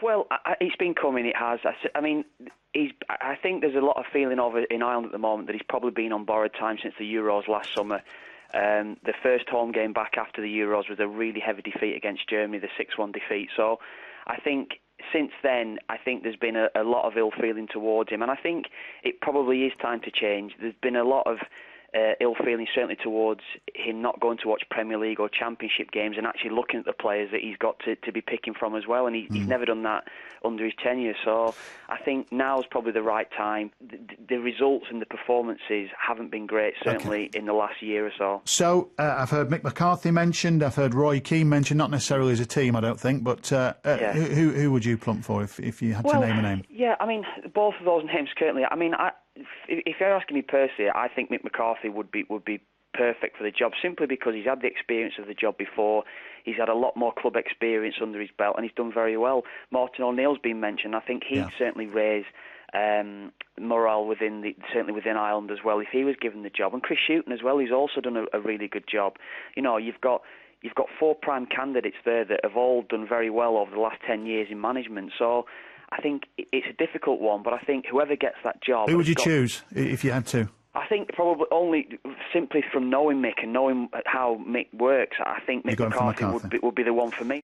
Well, it's been coming. It has. I mean, I think there's a lot of feeling over in Ireland at the moment that he's probably been on borrowed time since the Euros last summer. The first home game back after the Euros was a really heavy defeat against Germany, the 6-1 defeat. So I think since then, I think there's been a lot of ill feeling towards him, and I think it probably is time to change. There's been a lot of ill feeling certainly towards him not going to watch Premier League or Championship games and actually looking at the players that he's got to be picking from as well, and he's never done that under his tenure. So I think now's probably the right time. The results and the performances haven't been great, certainly in the last year or so. So I've heard Mick McCarthy mentioned, I've heard Roy Keane mentioned, not necessarily as a team, I don't think, but who would you plump for if you had to name a name? Yeah, I mean, both of those names currently. I mean, if you're asking me personally, I think Mick McCarthy would be perfect for the job, simply because he's had the experience of the job before. He's had a lot more club experience under his belt, and he's done very well. Martin O'Neill's been mentioned. I think he'd certainly raise morale certainly within Ireland as well if he was given the job. And Chris Hughton as well, he's also done a really good job. You know, you've got 4 prime candidates there that have all done very well over the last 10 years in management. So I think it's a difficult one, but I think whoever gets that job... Who would you choose if you had to? I think probably only simply from knowing Mick and knowing how Mick works, I think Mick McCarthy would be the one for me.